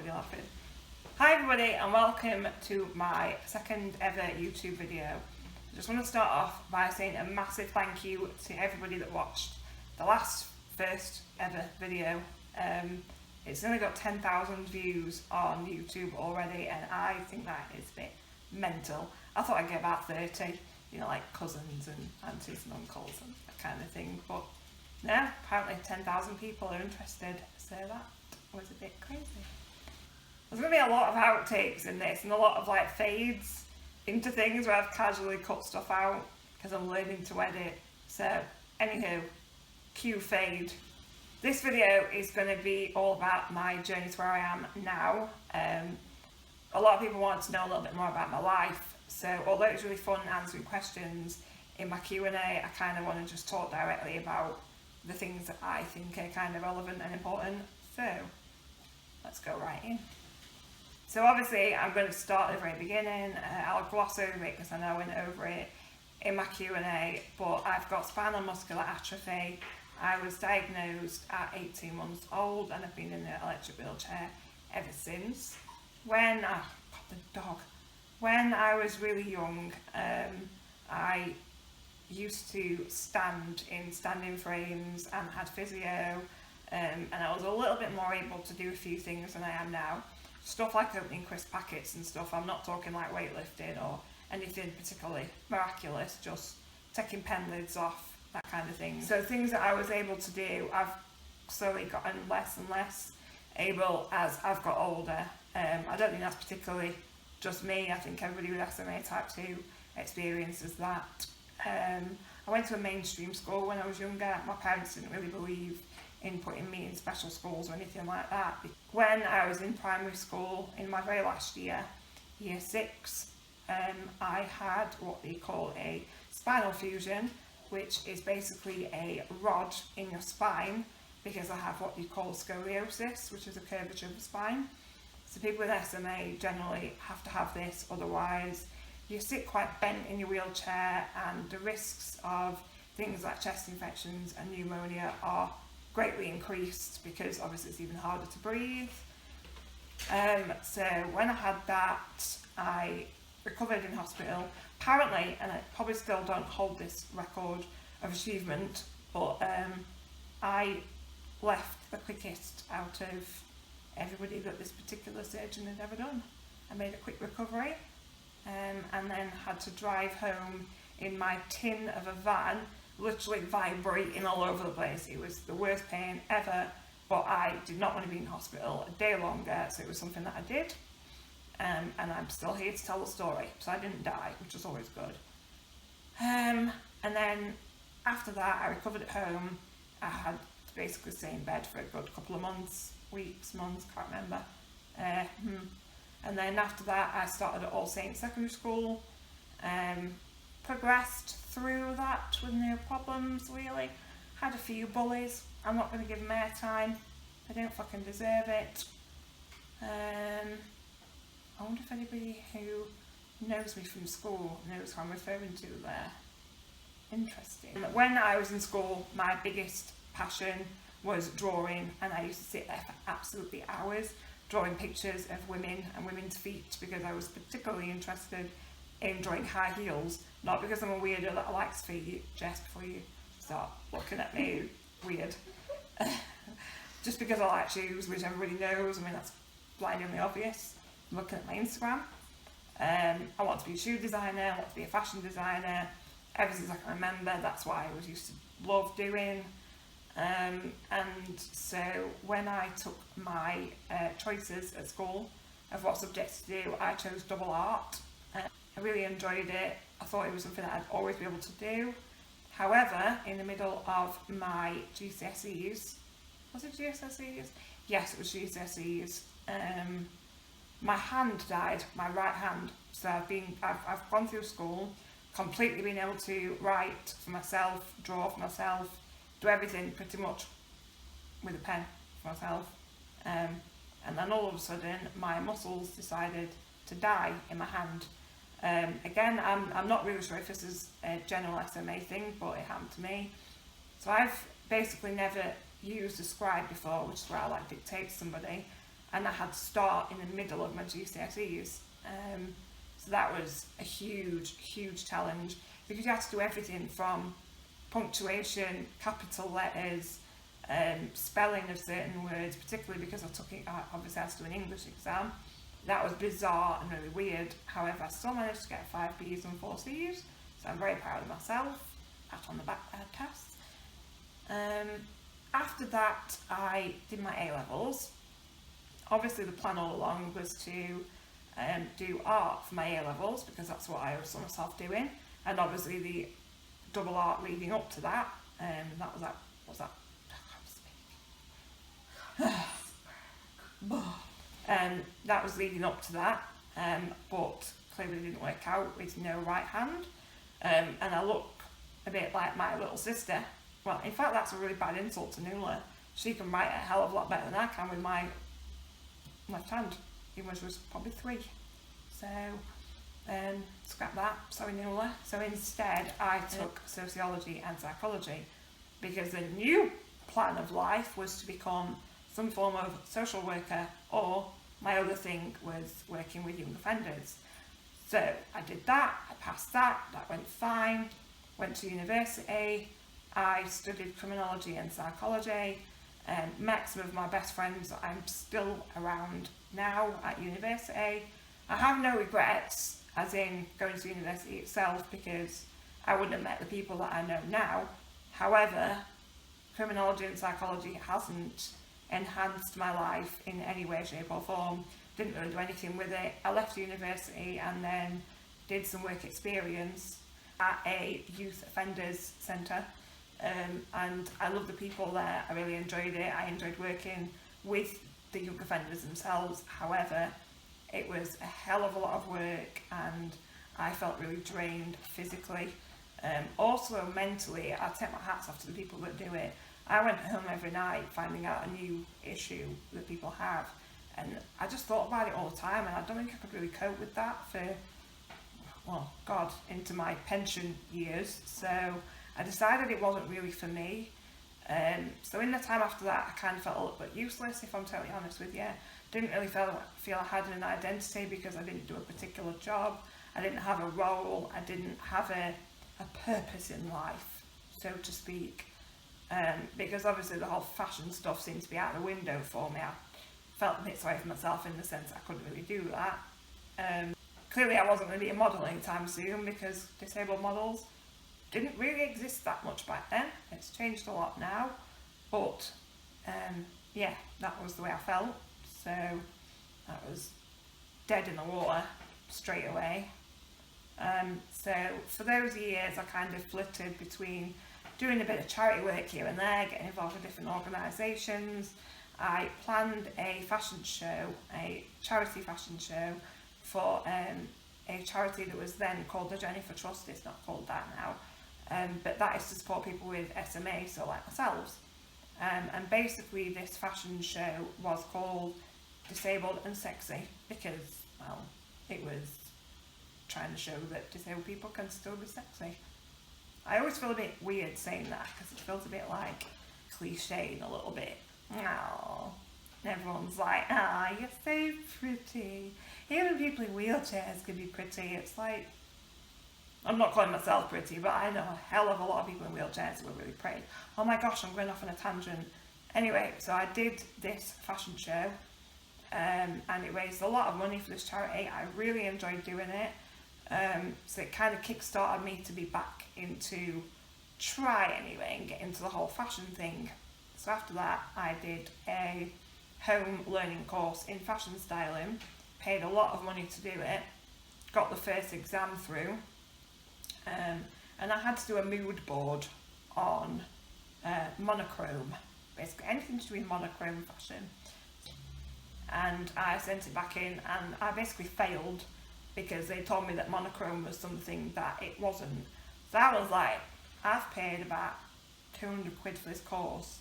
already laughing. Hi everybody and welcome to my second ever YouTube video. I just want to start off by saying a massive thank you to everybody that watched the first ever video. It's only got 10,000 views on YouTube already, and I think that is a bit mental. I thought I'd get about 30, you know, like cousins and aunties and uncles and that kind of thing, but no, apparently 10,000 people are interested, so that was a bit crazy. There's going to be a lot of outtakes in this and a lot of like fades into things where I've casually cut stuff out because I'm learning to edit. So anywho, cue fade. This video is going to be all about my journey to where I am now. A lot of people want to know a little bit more about my life, so although it's really fun answering questions in my Q&A, I kind of want to just talk directly about the things that I think are kind of relevant and important. So let's go right in. So obviously I'm going to start at the very beginning. I'll gloss over it because I know I went over it in my Q&A, but I've got spinal muscular atrophy. I was diagnosed at 18 months old and I've been in an electric wheelchair ever since. When I was really young, I used to stand in standing frames and had physio, and I was a little bit more able to do a few things than I am now. Stuff like opening crisp packets and stuff. I'm not talking like weightlifting or anything particularly miraculous, just taking pen lids off, that kind of thing. So things that I was able to do, I've slowly gotten less and less able as I've got older. I don't think that's particularly just me. I think everybody with SMA type 2 experiences that. I went to a mainstream school when I was younger. My parents didn't really believe in putting me in special schools or anything like that. When I was in primary school, in my very last year, year 6, I had what they call a spinal fusion, which is basically a rod in your spine because I have what you call scoliosis, which is a curvature of the spine. So people with SMA generally have to have this, otherwise you sit quite bent in your wheelchair, and the risks of things like chest infections and pneumonia are greatly increased because obviously it's even harder to breathe. So when I had that, I recovered in hospital. Apparently, and I probably still don't hold this record of achievement, but I left the quickest out of everybody that this particular surgeon had ever done. I made a quick recovery, and then had to drive home in my tin of a van, literally vibrating all over the place. It was the worst pain ever, but I did not want to be in hospital a day longer, so it was something that I did, and I'm still here to tell the story, so I didn't die, which was always good. And then after that I recovered at home. I had to basically stay in bed for a good couple of months, weeks, months, can't remember. And then after that I started at All Saints Secondary School, progressed through that with no problems really. Had a few bullies, I'm not going to give them airtime, they don't fucking deserve it. I wonder if anybody who knows me from school knows who I'm referring to there. Interesting. When I was in school, my biggest passion was drawing, and I used to sit there for absolutely hours drawing pictures of women and women's feet because I was particularly interested in drawing high heels, not because I'm a weirdo that likes feet, just before you start looking at me weird. Just because I like shoes, which everybody knows. I mean, that's blindingly obvious. Looking at my Instagram, I want to be a shoe designer, I want to be a fashion designer. Ever since I can remember, that's what I always used to love doing. And so when I took my choices at school of what subjects to do, I chose double art. I really enjoyed it. I thought it was something that I'd always be able to do. However, in the middle of my GCSEs, was it GCSEs? Yes, it was GCSEs. My hand died, my right hand. So I've gone through school, completely been able to write for myself, draw for myself, do everything pretty much with a pen for myself. And then all of a sudden, my muscles decided to die in my hand. Again, I'm not really sure if this is a general SMA thing, but it happened to me. So I've basically never used a scribe before, which is where I like dictate to somebody. and I had to start in the middle of my GCSEs. So that was a huge challenge, because you had to do everything from punctuation, capital letters, spelling of certain words, particularly because I obviously had to do an English exam. That was bizarre and really weird. However, I still managed to get 5 B's and 4 C's, so I'm very proud of myself. Pat on the back there, Tess. After that, I did my A-levels. Obviously, the plan all along was to do art for my A-levels, because that's what I saw myself doing, and obviously the double art leading up to that. That was that. That was leading up to that, but clearly didn't work out with no right hand, and I look a bit like my little sister. Well, in fact, that's a really bad insult to Nuala. She can write a hell of a lot better than I can with my left hand, even when she was probably 3. So, scrap that, sorry Nuala. So instead, I took sociology and psychology, because the new plan of life was to become some form of social worker, or my other thing was working with young offenders. So I did that, I passed that went fine, went to university, I studied criminology and psychology, met some of my best friends that I'm still around now at university. I have no regrets, as in going to university itself, because I wouldn't have met the people that I know now. However, criminology and psychology hasn't enhanced my life in any way, shape or form. Didn't really do anything with it. I left university and then did some work experience at a youth offenders centre, and I loved the people there. I really enjoyed it. I enjoyed working with the young offenders themselves. However, it was a hell of a lot of work, and I felt really drained physically. Also mentally, I take my hats off to the people that do it. I went home every night finding out a new issue that people have, and I just thought about it all the time, and I don't think I could really cope with that for, well, God, into my pension years. So I decided it wasn't really for me. So in the time after that, I kind of felt a little bit useless, if I'm totally honest with you. Didn't really feel I had an identity, because I didn't do a particular job. I didn't have a role. I didn't have a purpose in life, so to speak. Because obviously the whole fashion stuff seemed to be out the window for me. I felt a bit sorry for myself in the sense I couldn't really do that. Clearly I wasn't going to be a model anytime soon, because disabled models didn't really exist that much back then. It's changed a lot now, but yeah, that was the way I felt. So that was dead in the water straight away. So for those years I kind of flitted between doing a bit of charity work here and there, getting involved with different organisations. I planned a fashion show, a charity fashion show, for a charity that was then called the Jennifer Trust. It's not called that now, but that is to support people with SMA, so like ourselves. And basically this fashion show was called Disabled and Sexy, because, well, it was trying to show that disabled people can still be sexy. I always feel a bit weird saying that, because it feels a bit like cliched a little bit. Oh, everyone's like, you're so pretty. Even people in wheelchairs can be pretty. It's like, I'm not calling myself pretty, but I know a hell of a lot of people in wheelchairs who are really pretty. Oh my gosh, I'm going off on a tangent. Anyway, so I did this fashion show, and it raised a lot of money for this charity. I really enjoyed doing it. So it kind of kick-started me to be back into, try anyway, and get into the whole fashion thing. So after that, I did a home learning course in fashion styling, paid a lot of money to do it, got the first exam through, and I had to do a mood board on monochrome, basically anything to do with monochrome fashion. And I sent it back in, and I basically failed, because they told me that monochrome was something that it wasn't. So I was like, I've paid about 200 quid for this course.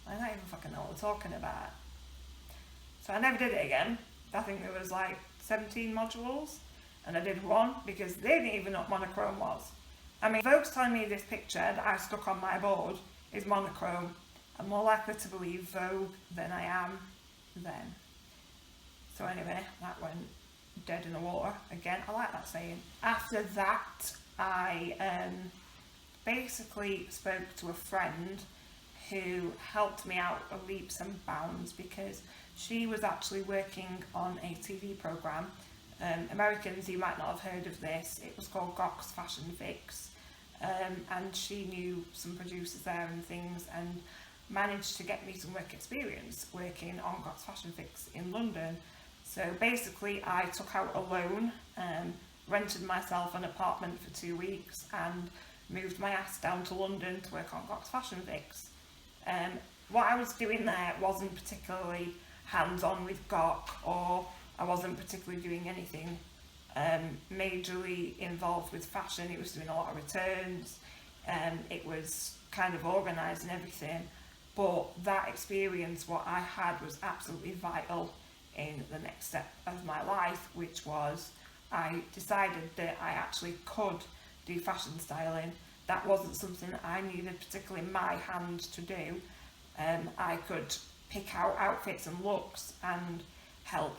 I don't even fucking know what they're talking about. So I never did it again. I think there was like 17 modules, and I did one because they didn't even know what monochrome was. I mean, folks telling me this picture that I stuck on my board is monochrome. I'm more likely to believe Vogue than I am them. So anyway, that went dead in the water again. I like that saying. After that, I basically spoke to a friend who helped me out of leaps and bounds, because she was actually working on a TV programme. Americans, you might not have heard of this, it was called Gawk's Fashion Fix, and she knew some producers there and things, and managed to get me some work experience working on Gawk's Fashion Fix in London. So basically I took out a loan, rented myself an apartment for 2 weeks and moved my ass down to London to work on Gawk's Fashion Fix. What I was doing there wasn't particularly hands-on with Gawk, or I wasn't particularly doing anything majorly involved with fashion. It was doing a lot of returns, it was kind of organising everything, but that experience, what I had, was absolutely vital in the next step of my life, which was I decided that I actually could do fashion styling. That wasn't something that I needed particularly my hand to do. I could pick out outfits and looks and help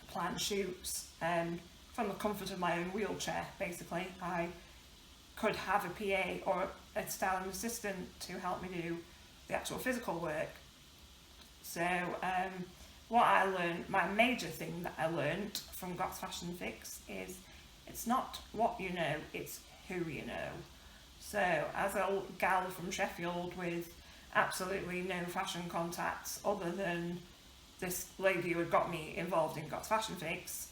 plan shoots from the comfort of my own wheelchair. Basically, I could have a PA or a styling assistant to help me do the actual physical work. So what I learned, my major thing that I learned from Gawk's Fashion Fix is it's not what you know, it's who you know. So as a gal from Sheffield with absolutely no fashion contacts other than this lady who had got me involved in Gawk's Fashion Fix,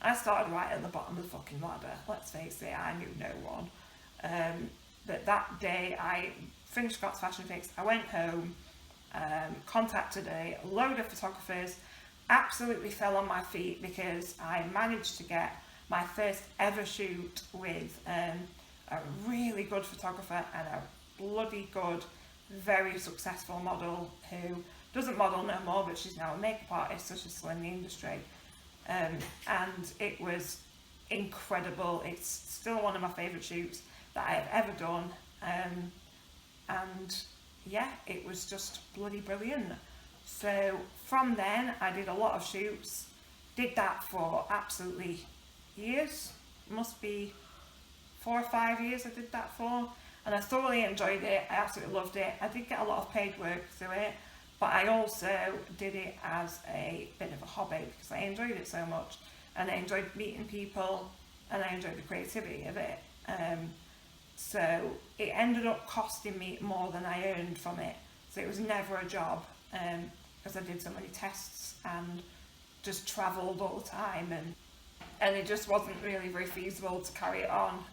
I started right at the bottom of the fucking ladder. Let's face it, I knew no one. But that day I finished Gawk's Fashion Fix, I went home, contacted a load of photographers, absolutely fell on my feet because I managed to get my first ever shoot with a really good photographer and a bloody good, very successful model who doesn't model no more, but she's now a makeup artist, so she's still in the industry. And it was incredible. It's still one of my favourite shoots that I have ever done. And yeah, it was just bloody brilliant. So from then I did a lot of shoots, did that for absolutely years, must be 4 or 5 years I did that for, and I thoroughly enjoyed it. I absolutely loved it. I did get a lot of paid work through it, but I also did it as a bit of a hobby because I enjoyed it so much, and I enjoyed meeting people, and I enjoyed the creativity of it. So it ended up costing me more than I earned from it. So it was never a job, because I did so many tests and just travelled all the time, and it just wasn't really very feasible to carry it on.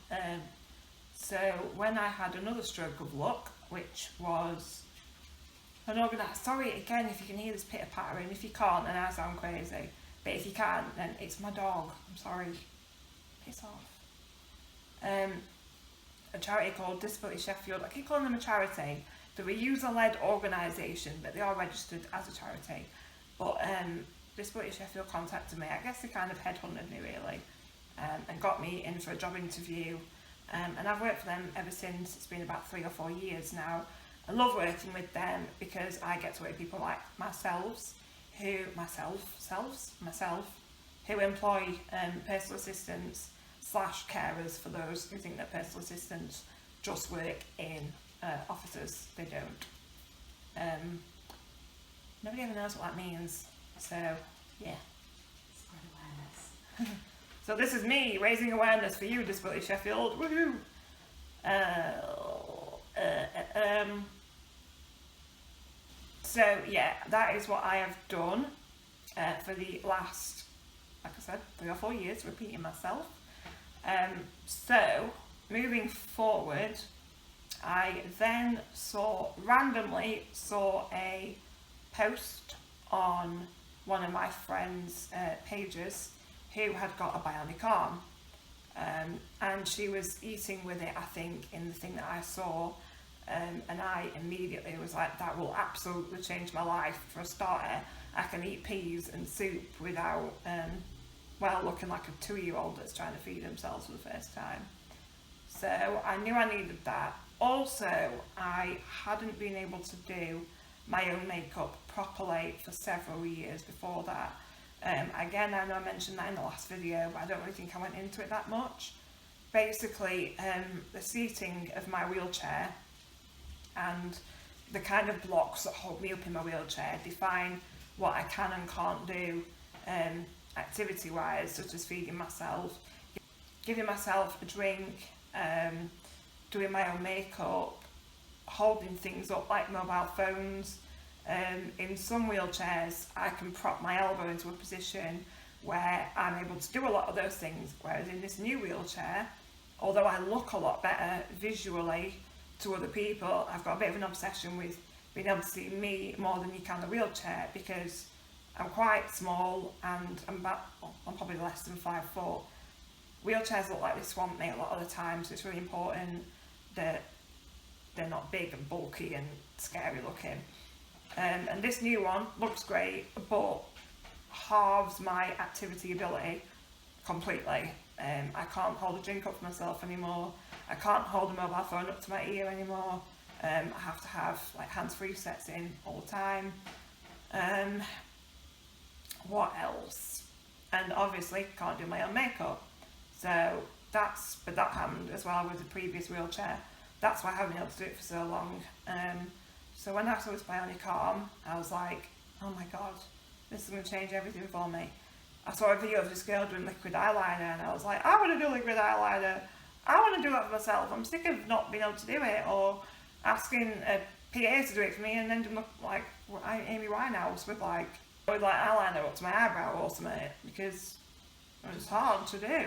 So when I had another stroke of luck, which was an organised, sorry again if you can hear this pitter pattering, if you can't then I sound crazy, but if you can then it's my dog, I'm sorry, piss off. A charity called Disability Sheffield, I keep calling them a charity, they're a user-led organisation but they are registered as a charity, but Disability Sheffield contacted me, I guess they kind of headhunted me really, and got me in for a job interview, and I've worked for them ever since. It's been about 3 or 4 years now. I love working with them because I get to work with people like myself who employ personal assistants / carers for those who think that personal assistants just work in offices. They don't. Nobody ever knows what that means. So, yeah. Spread awareness. So this is me raising awareness for you, Disability Sheffield. Woohoo! So yeah, that is what I have done for the last, like I said, 3 or 4 years, repeating myself. So moving forward, I then randomly saw a post on one of my friends' pages who had got a bionic arm, and she was eating with it, I think, in the thing that I saw, and I immediately was like, that will absolutely change my life. For a starter, I can eat peas and soup without looking like a 2-year-old that's trying to feed themselves for the first time. So I knew I needed that. Also, I hadn't been able to do my own makeup properly for several years before that. Again, I know I mentioned that in the last video, but I don't really think I went into it that much. Basically, the seating of my wheelchair and the kind of blocks that hold me up in my wheelchair define what I can and can't do activity-wise, such as feeding myself, giving myself a drink, doing my own makeup, holding things up like mobile phones. In some wheelchairs I can prop my elbow into a position where I'm able to do a lot of those things, whereas in this new wheelchair, although I look a lot better visually to other people, I've got a bit of an obsession with being able to see me more than you can the wheelchair, because I'm quite small and I'm probably less than 5 foot. Wheelchairs look like they swamp me a lot of the time, so it's really important that they're not big and bulky and scary looking. And this new one looks great, but halves my activity ability completely. I can't hold a drink up for myself anymore. I can't hold a mobile phone up to my ear anymore. I have to have like hands-free sets in all the time. What else? And obviously can't do my own makeup. So that happened as well with the previous wheelchair. That's why I haven't been able to do it for so long. So when I saw this bionic arm, I was like, oh my god, this is going to change everything for me. I saw a video of this girl doing liquid eyeliner and I was like, I want to do liquid eyeliner. I want to do that for myself. I'm sick of not being able to do it, or asking a PA to do it for me and then look like Amy Winehouse with like eyeliner up to my eyebrow or something, because it's hard to do.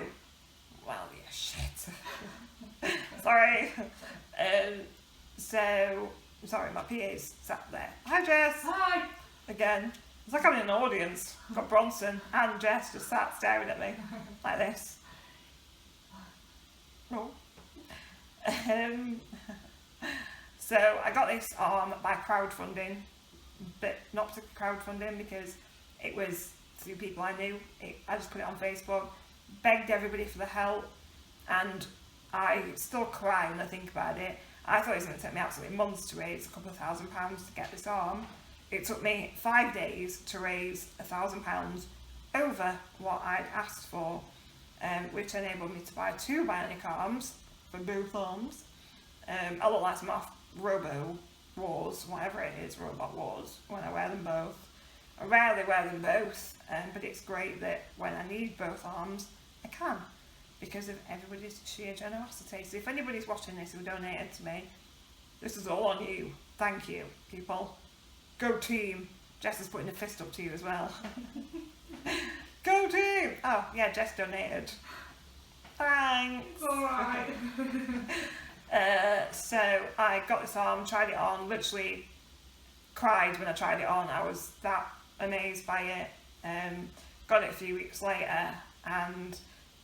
Well, yeah, shit. Sorry. Sorry, my PA's sat there. Hi, Jess. Hi. Again. It's like I'm in an audience. I've got Bronson and Jess just sat staring at me like this. Oh. So I got this arm by crowdfunding, but not particularly crowdfunding because it was through people I knew. I just put it on Facebook, begged everybody for the help, and I still cry when I think about it. I thought it was going to take me absolutely months to raise a couple of £1,000 to get this arm. It took me 5 days to raise £1,000 over what I'd asked for, which enabled me to buy 2 bionic arms for both arms. I look like some off Robo Wars, whatever it is, Robot Wars, when I wear them both. I rarely wear them both, but it's great that when I need both arms, I can, because of everybody's sheer generosity. So if anybody's watching this who donated to me, this is all on you. Thank you, people. Go team. Jess is putting a fist up to you as well. Go team! Oh, yeah, Jess donated. Thanks. Alright. So I got this arm, tried it on, literally cried when I tried it on. I was that amazed by it. Got it a few weeks later and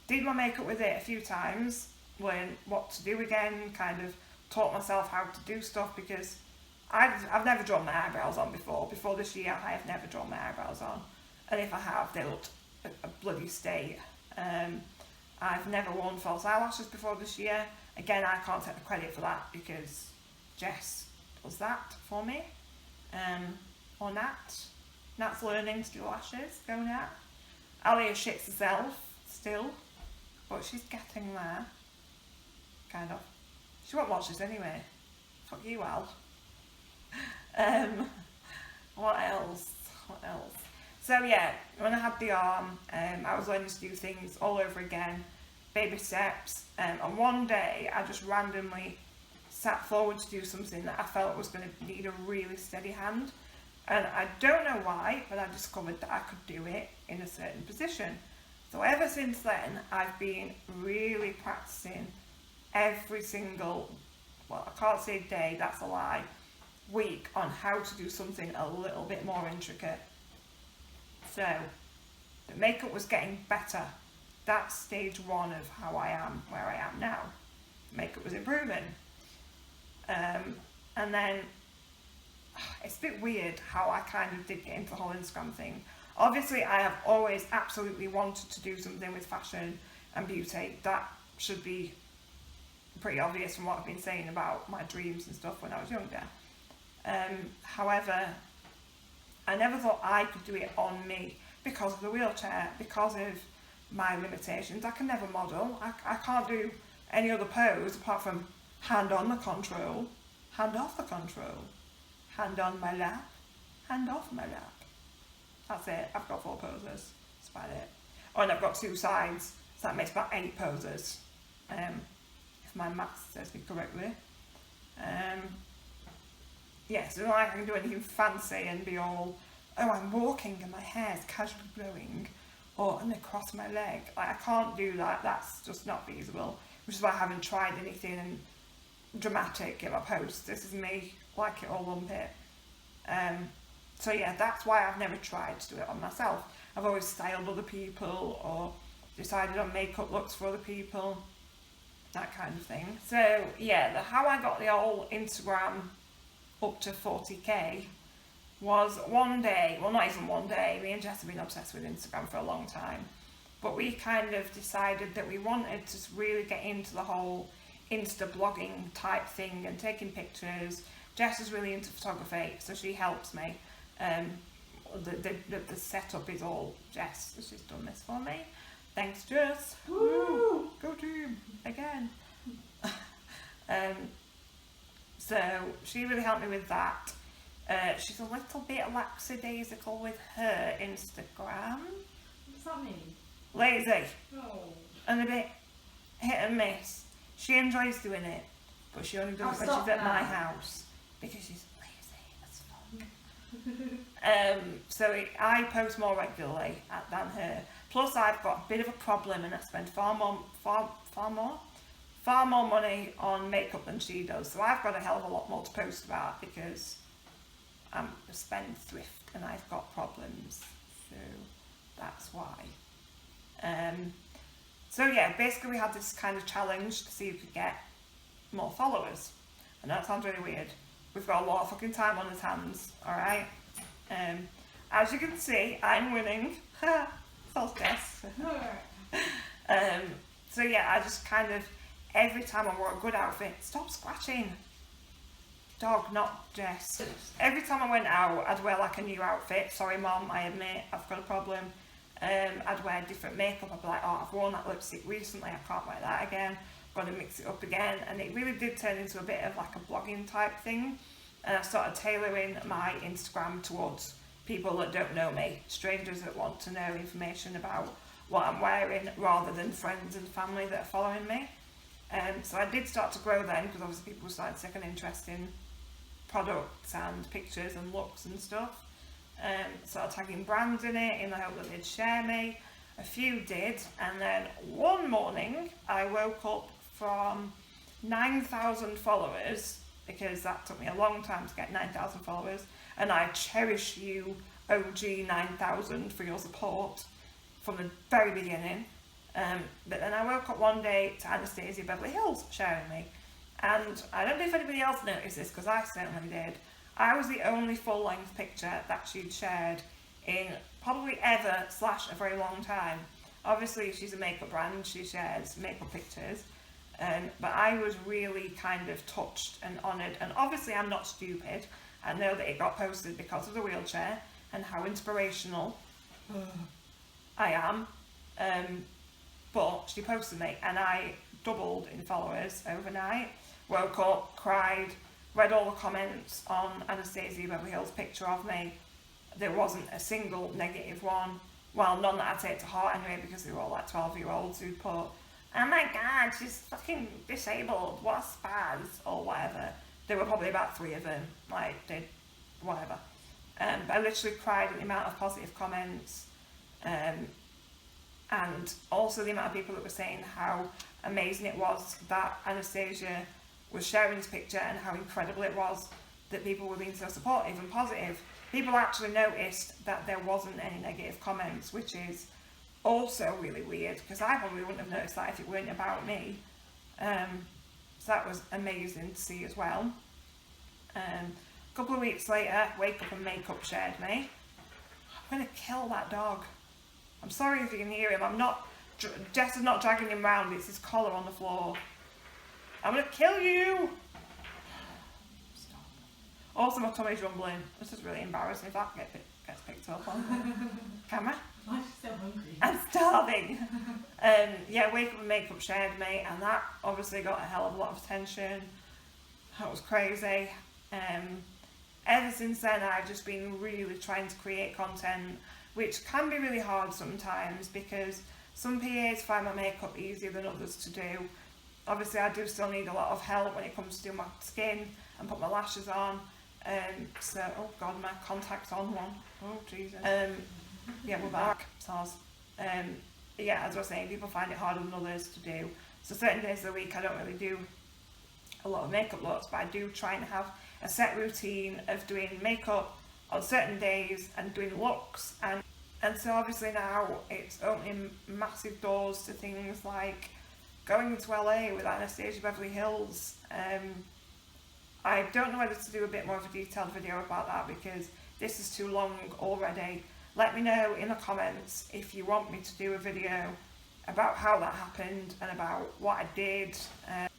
did my makeup with it a few times, learned what to do again, kind of taught myself how to do stuff, because I've never drawn my eyebrows on before. Before this year I have never drawn my eyebrows on, and if I have, they looked a bloody state. I've never worn false eyelashes before this year. Again, I can't take the credit for that because Jess does that for me. Or Nat's learning to do lashes. Go Nat. Alia shits herself still, but she's getting there. Kind of. She won't watch this anyway. Fuck you, Al. What else? So yeah, when I had the arm, I was learning to do things all over again, baby steps, and one day I just randomly sat forward to do something that I felt was going to need a really steady hand, and I don't know why, but I discovered that I could do it in a certain position. So ever since then, I've been really practicing every single, well, I can't say day, that's a lie, week on how to do something a little bit more intricate. So the makeup was getting better. That's stage 1 of how I am where I am now. The makeup was improving. And then it's a bit weird how I kind of did get into the whole Instagram thing. Obviously I have always absolutely wanted to do something with fashion and beauty. That should be pretty obvious from what I've been saying about my dreams and stuff when I was younger. However, I never thought I could do it on me because of the wheelchair, because of my limitations. I can never model. I can't do any other pose apart from hand on the control, hand off the control, hand on my lap, hand off my lap. That's it. I've got 4 poses. That's about it. Oh, and I've got 2 sides, so that makes about 8 poses. If my maths says me correctly. Yeah, so I can do anything fancy and be all, oh, I'm walking and my hair's casually blowing, or I'm gonna cross my leg. Like, I can't do that. That's just not feasible. Which is why I haven't tried anything dramatic in my posts. This is me, like it or lump it. So yeah, that's why I've never tried to do it on myself. I've always styled other people or decided on makeup looks for other people, that kind of thing. So yeah, how I got the old Instagram up to 40k was one day, well not even one day, me and Jess have been obsessed with Instagram for a long time, but we kind of decided that we wanted to really get into the whole Insta blogging type thing and taking pictures. Jess is really into photography, so she helps me. The setup is all Jess, so she's done this for me. Thanks, Jess. Woo! Go team again. So she really helped me with that. She's a little bit lackadaisical with her Instagram. What does that mean? Lazy. Oh. And a bit hit and miss. She enjoys doing it, but she only does it when she's at my house because she's lazy as fuck. So I post more regularly than her. Plus, I've got a bit of a problem, and I spend far more money on makeup than she does. So I've got a hell of a lot more to post about because I'm a spendthrift and I've got problems. So that's why. So yeah, basically we had this kind of challenge to see who could get more followers. And that sounds really weird. We've got a lot of fucking time on his hands, alright? As you can see, I'm winning. False guess. So yeah, I just kind of, every time I wore a good outfit, stop scratching. Dog, not Jess. Every time I went out, I'd wear like a new outfit. Sorry mom, I admit, I've got a problem. I'd wear different makeup. I'd be like, oh, I've worn that lipstick recently, I can't wear that again. Got to mix it up again. And it really did turn into a bit of like a blogging type thing. And I started tailoring my Instagram towards people that don't know me, strangers that want to know information about what I'm wearing rather than friends and family that are following me. So I did start to grow then because obviously people started taking an interest in products and pictures and looks and stuff. Started tagging brands in it in the hope that they'd share me. A few did, and then one morning I woke up from 9,000 followers, because that took me a long time to get 9,000 followers, and I cherish you OG 9,000 for your support from the very beginning. But then I woke up one day to Anastasia Beverly Hills sharing me, and I don't know if anybody else noticed this because I certainly did. I was the only full-length picture that she'd shared in probably ever / a very long time. Obviously she's a makeup brand, she shares makeup pictures, but I was really kind of touched and honoured, and obviously I'm not stupid. I know that it got posted because of the wheelchair and how inspirational I am, but she posted me and I doubled in followers overnight. Woke up, cried, read all the comments on Anastasia Beverly Hills' picture of me. There wasn't a single negative one. Well, none that I take to heart anyway, because they were all like 12-year-olds who put, oh my god, she's fucking disabled, what a spaz, or whatever. There were probably about 3 of them, like, did whatever. I literally cried at the amount of positive comments, and also the amount of people that were saying how amazing it was that Anastasia was sharing this picture and how incredible it was that people were being so supportive and positive. People actually noticed that there wasn't any negative comments, which is also really weird, because I probably wouldn't have noticed that if it weren't about me. So that was amazing to see as well. A couple of weeks later, Wake Up and Makeup shared me. I'm going to kill that dog. I'm sorry if you can hear him. I'm not, Jess is not dragging him round, it's his collar on the floor. I'm going to kill you! Stop. Also, my tummy's rumbling. This is really embarrassing. If that picked up on camera. I'm so hungry. I'm starving. Yeah, Wake Up and Makeup shared me, and that obviously got a hell of a lot of attention. That was crazy. Ever since then, I've just been really trying to create content, which can be really hard sometimes because some PAs find my makeup easier than others to do. Obviously, I do still need a lot of help when it comes to doing my skin and put my lashes on. So, oh god, my contact's on one. Oh Jesus. Yeah, we're back. SARS. Yeah, as I was saying, people find it harder than others to do. So certain days of the week I don't really do a lot of makeup looks, but I do try and have a set routine of doing makeup on certain days and doing looks, and so obviously now it's opening massive doors to things like going to LA with Anastasia Beverly Hills. I don't know whether to do a bit more of a detailed video about that because this is too long already. Let me know in the comments if you want me to do a video about how that happened and about what I did.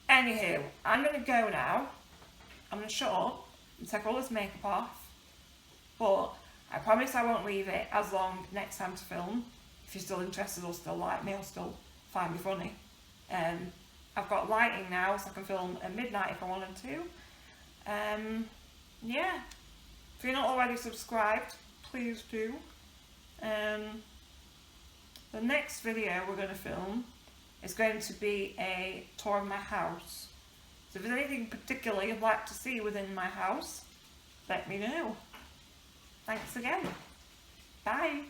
Anywho, I'm going to go now. I'm going to shut up and take all this makeup off, but I promise I won't leave it as long next time to film. If you're still interested or still like me or still find me funny. I've got lighting now so I can film at midnight if I wanted to. Yeah, if you're not already subscribed, please do. The next video we're going to film is going to be a tour of my house. So if there's anything particular you'd like to see within my house, let me know. Thanks again. Bye.